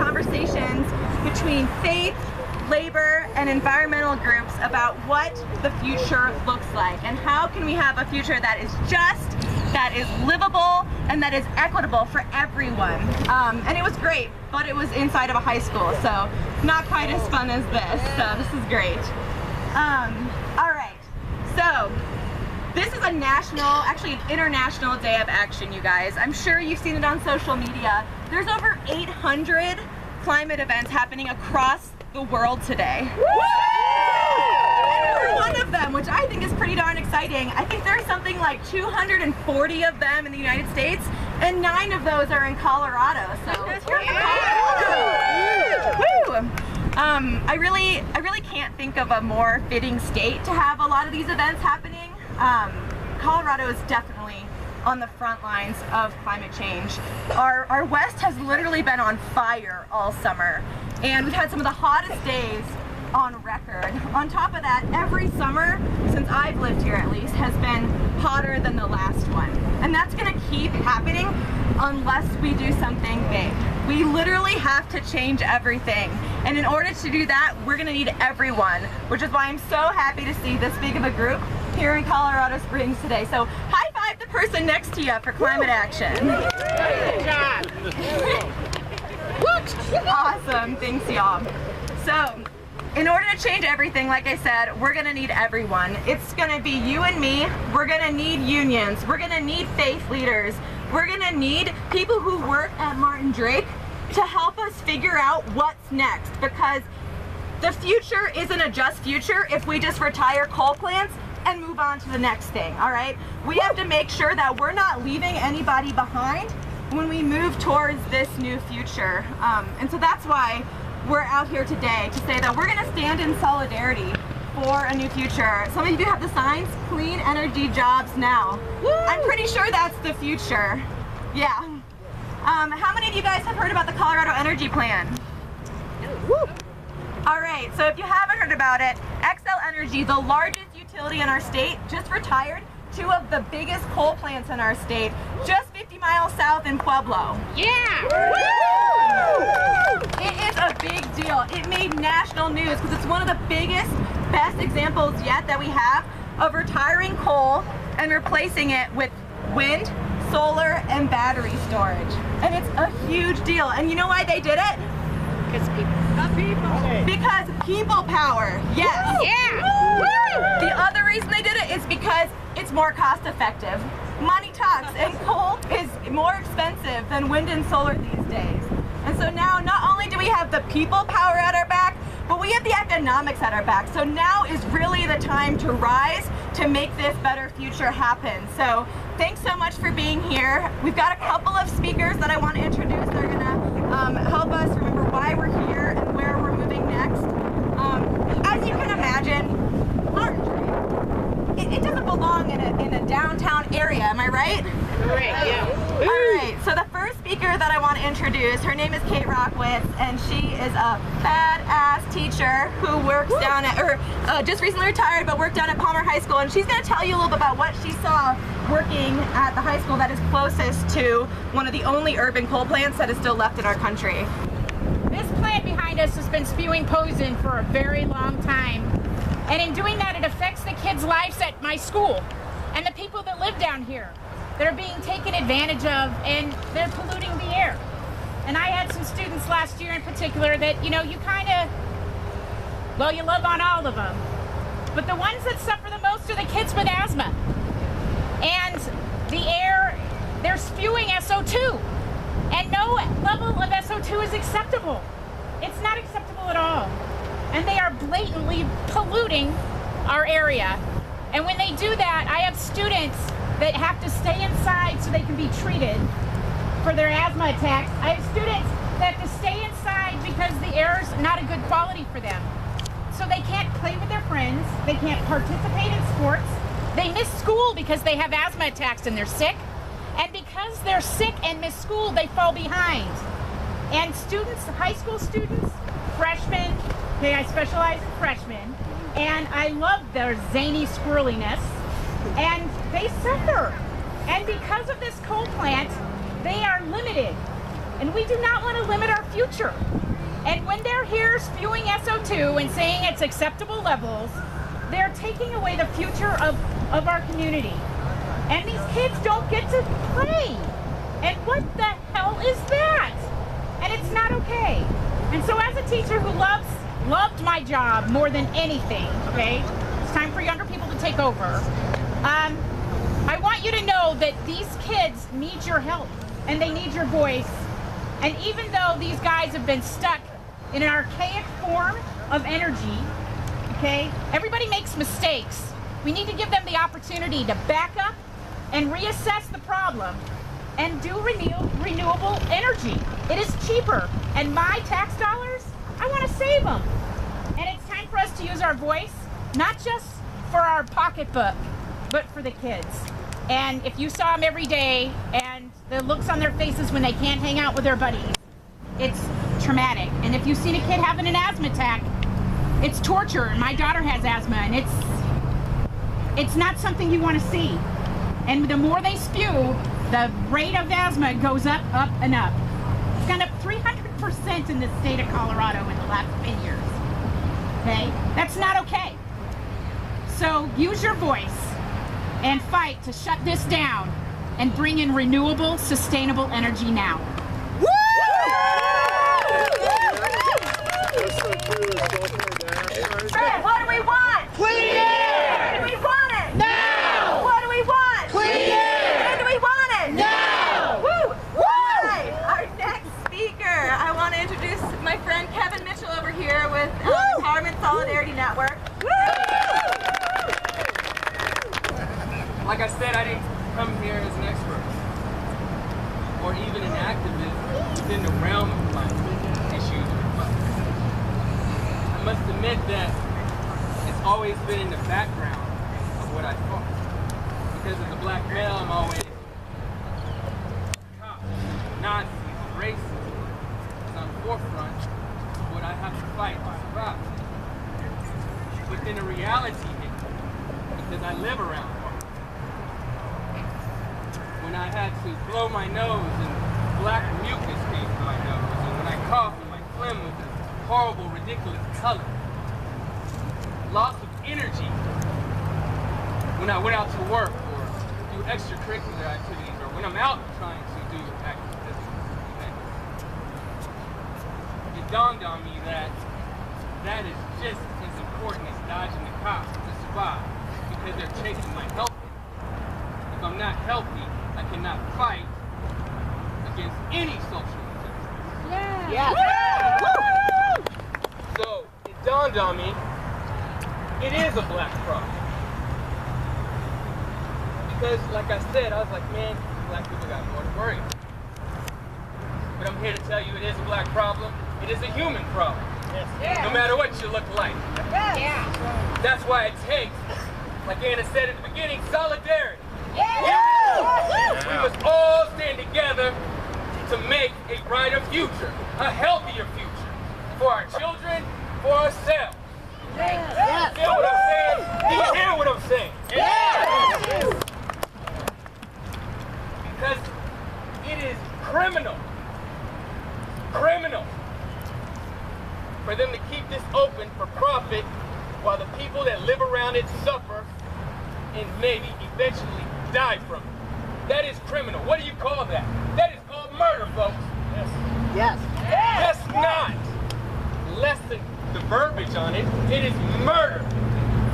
conversations between faith, labor, and environmental groups about what the future looks like and how can we have a future that is just, that is livable, and that is equitable for everyone. And it was great, but it was inside of a high school, so not quite as fun as this, so this is great. All right, so this is a national, actually an international day of action, you guys. I'm sure you've seen it on social media. There's over 800 climate events happening across the world today. And we're one of them, which I think is pretty darn exciting. I think there's something like 240 of them in the United States, and 9 of those are in Colorado. So if you're from Colorado, woo! I really can't think of a more fitting state to have a lot of these events happening. Colorado is definitely on the front lines of climate change. Our West has literally been on fire all summer, and we've had some of the hottest days on record. On top of that, every summer, since I've lived here at least, has been hotter than the last one. And that's gonna keep happening unless we do something big. We literally have to change everything. And in order to do that, we're gonna need everyone, which is why I'm so happy to see this big of a group here in Colorado Springs today. So high five the person next to you for climate action. Awesome, thanks y'all. So, in order to change everything, like I said, we're gonna need everyone. It's gonna be you and me. We're gonna need unions. We're gonna need faith leaders. We're gonna need people who work at Martin Drake to help us figure out what's next, because the future isn't a just future if we just retire coal plants and move on to the next thing, all right? We have to make sure that we're not leaving anybody behind when we move towards this new future. And so that's why we're out here today, to say that we're gonna stand in solidarity for a new future. Some of you have the signs, clean energy jobs now. Woo! I'm pretty sure that's the future. Yeah. How many of you guys have heard about the Colorado Energy Plan? Woo! All right, so if you haven't heard about it, Xcel Energy, the largest utility in our state, just retired 2 of the biggest coal plants in our state, just 50 miles south in Pueblo. Yeah! Woo! It is a big deal. It made national news because it's one of the biggest, best examples yet that we have of retiring coal and replacing it with wind, solar, and battery storage. And it's a huge deal. And you know why they did it? Because people. Because people power. Yes. Woo! Yeah. Woo! The other reason they did it is because it's more cost effective. Money talks, and coal is more expensive than wind and solar these days. And so now not only do we have the people power at our back, but we have the economics at our back. So now is really the time to rise to make this better future happen. So thanks so much for being here. We've got a couple of speakers that I want to introduce. They're gonna help us remember why we're here and where we're moving next. As you can imagine, Martin Drake, it doesn't belong in a downtown area, am I right? Right, yeah. All right, so the first speaker that I want to introduce, her name is Kate Rockwitz, and she is a badass teacher who works down at, or just recently retired, but worked down at Palmer High School, and she's going to tell you a little bit about what she saw working at the high school that is closest to one of the only urban coal plants that is still left in our country. This plant behind us has been spewing poison for a very long time. And in doing that, it affects the kids' lives at my school and the people that live down here that are being taken advantage of, and they're polluting the air. And I had some students last year in particular that, you know, you kind of, well, you love on all of them. But the ones that suffer the most are the kids with asthma. And the air, they're spewing SO2. And no level of SO2 is acceptable. It's not acceptable at all. And they are blatantly polluting our area. And when they do that, I have students that have to stay inside so they can be treated for their asthma attacks. I have students that have to stay inside because the air is not a good quality for them. So they can't play with their friends, they can't participate in sports, they miss school because they have asthma attacks and they're sick. And because they're sick and miss school, they fall behind. And students, high school students, freshmen, okay, I specialize in freshmen, and I love their zany squirreliness, and they suffer. And because of this coal plant, they are limited And we do not want to limit our future. And when they're here spewing SO2 and saying it's acceptable levels, they're taking away the future of our community. And these kids don't get to play. And what the hell is that? And it's not okay. And so as a teacher who loved my job more than anything, okay? It's time for younger people to take over. I want you to know that these kids need your help and they need your voice. And even though these guys have been stuck in an archaic form of energy, okay, everybody makes mistakes. We need to give them the opportunity to back up and reassess the problem and do renewable energy. It is cheaper, and my tax dollars, I want to save them. And it's time for us to use our voice, not just for our pocketbook, but for the kids. And if you saw them every day and the looks on their faces when they can't hang out with their buddies, it's traumatic. And if you've seen a kid having an asthma attack, it's torture. And my daughter has asthma, and it's not something you want to see. And the more they spew, the rate of asthma goes up, up, and up. It's gone up 300% in the state of Colorado in the last 10 years. Okay? That's not okay. So use your voice and fight to shut this down and bring in renewable, sustainable energy now. Woo! Fred, what do we want? Clean air! When do we want it? Now! What do we want? Clean air! When do we want it? Now! Woo! All right, our next speaker, I want to introduce my friend Kevin Mitchell over here with Empowerment Solidarity Network. Like I said, I didn't come here as an expert or even an activist within the realm of my issues. I must admit that it's always been in the background of what I fought. Because as a black male, I'm always cops, Nazis, racists. It's on the forefront of what I have to fight to survive. But then the reality hit, because I live around. When I had to blow my nose and black mucus came from my nose, and when I coughed and my phlegm was this horrible, ridiculous color. Loss of energy when I went out to work or do extracurricular activities, or when I'm out trying to do activities. It dawned on me that that is just as important as dodging the cops to survive, because they're chasing my health. If I'm not healthy, I cannot fight against any social injustice. Yeah. So it dawned on me, it is a black problem. Because like I said, I was like, man, black people got more to worry about. But I'm here to tell you it is a black problem. It is a human problem. Yes. Yeah. No matter what you look like. Yeah. That's why it takes, like Anna said at the beginning, solidarity. Yeah. We must all stand together to make a brighter future, a healthier future for our children, for ourselves. Yes. You feel what I'm saying? Do you hear what I'm saying? Yes. Because it is criminal for them to keep this open for profit while the people that live around it suffer and maybe eventually die from it. That is criminal. What do you call that? That is called murder, folks. Yes. That's not less than the verbiage on it. It is murder.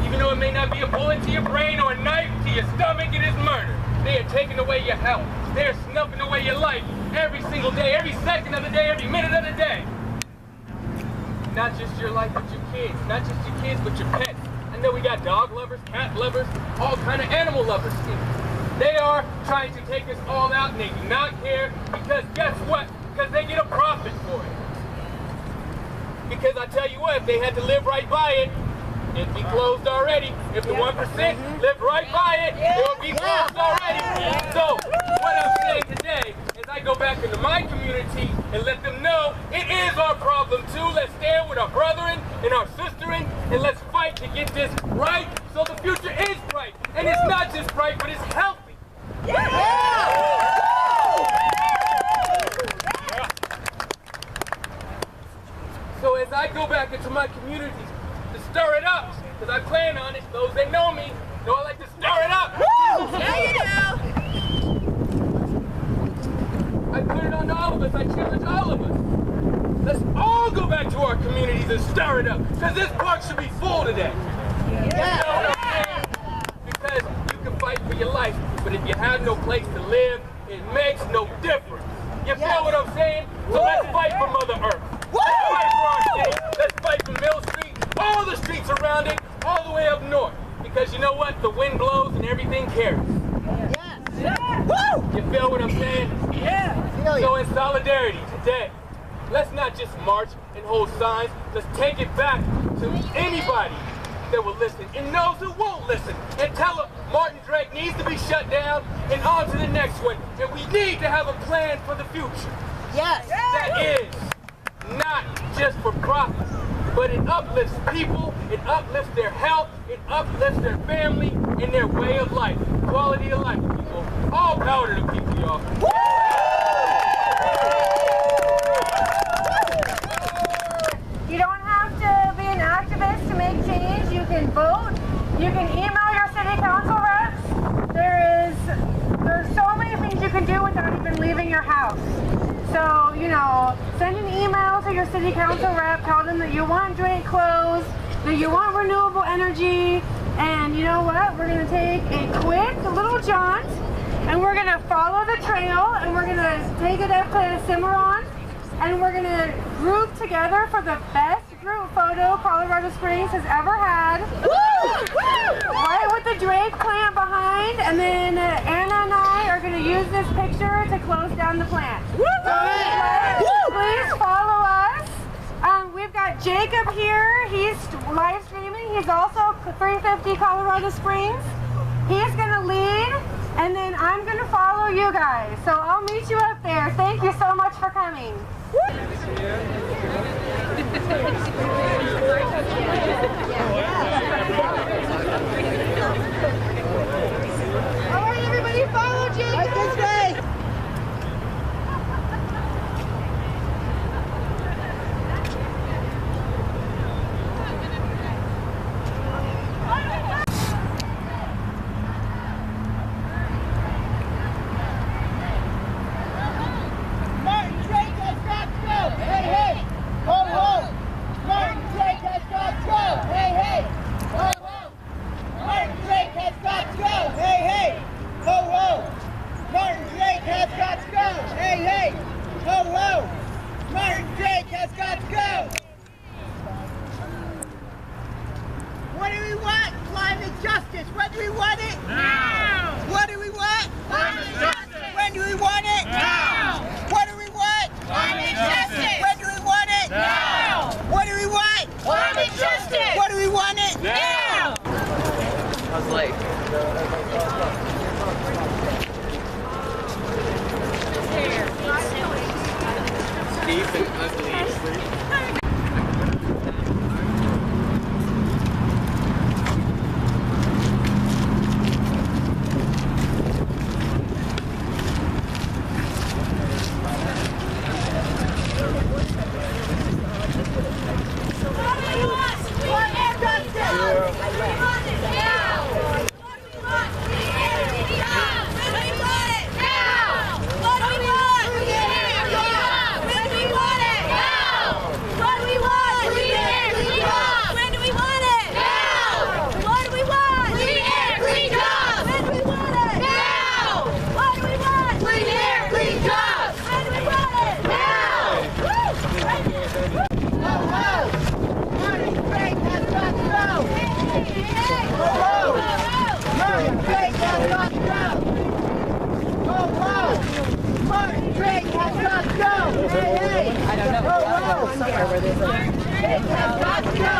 Even though it may not be a bullet to your brain or a knife to your stomach, it is murder. They are taking away your health. They are snuffing away your life every single day, every second of the day, every minute of the day. Not just your life, but your kids. Not just your kids, but your pets. I know we got dog lovers, cat lovers, all kind of animal lovers here. They are trying to take us all out, and they do not care, because guess what? Because they get a profit for it. Because I tell you what, if they had to live right by it, it'd be closed already. If the 1% lived right by it, it would be closed already. So, what I'm saying today is I go back into my community and let them know it is our problem too. Let's stand with our brethren and our sisterin, and let's fight to get this right so the future is bright. And it's not just bright, but it's healthy. So as I go back into my communities to stir it up, because I plan on it, those that know me know I like to stir it up. Yeah, you know. I put it on all of us. I challenge all of us. Let's all go back to our communities and stir it up, because this park should be full today. You know what I'm saying? Because you can fight for your life, but if you have no place to live, it makes no difference. You feel what I'm saying? So let's fight for Mother Earth. Let's fight for our city. Let's fight for Mill Street, all the streets around it, all the way up north. Because you know what? The wind blows and everything carries. You feel what I'm saying? Yeah. So in solidarity today, let's not just march and hold signs. Let's take it back to anybody that will listen and those who won't listen, and tell them Martin Drake needs to be shut down and on to the next one. And we need to have a plan for the future. Yes. That is not just for profit, but it uplifts people, it uplifts their health, it uplifts their family and their way of life. Quality of life, people. All power to the people, y'all. You don't have to be an activist to make change. You can vote. You can email your city council reps. There's so many things you can do without even leaving your house. So, you know, send an email to your city council rep, tell them that you want Drake closed, that you want renewable energy, and you know what? We're going to take a quick little jaunt, and we're going to follow the trail, and we're going to take it up to Cimarron, and we're going to group together for the best group photo Colorado Springs has ever had. Right with the Drake plant behind, and then Anna and I are going to use this picture to close down the plant. Please follow us. We've got Jacob here. He's live streaming. He's also 350 Colorado Springs. He's going to lead, and then I'm going to follow you guys. So I'll meet you up there. Thank you so much for coming. All right, everybody, follow Jacob. Right this way. Martin Drake has got to go. Hey, hey. Ho, ho. Martin Drake has got to go. Hey, hey. Ho, ho. Martin Drake has got to go. Hey, hey. Ho, ho. Martin Drake has got to go. Hey, hey. Ho, ho. Martin Drake has got to go. What do we want? Climate justice. When do we want it? Now. What do we want? Climate justice. When do we want it? Now. What do we want? Climate justice. When do we want it? Now. What do we want? Climate justice. What do we want it? Now. I was late. Deep and ugly. Martin Drake has got to go! Hey, hey! I don't know. Somewhere where there's Martin Drake has got to go!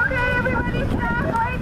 Okay, everybody, stop right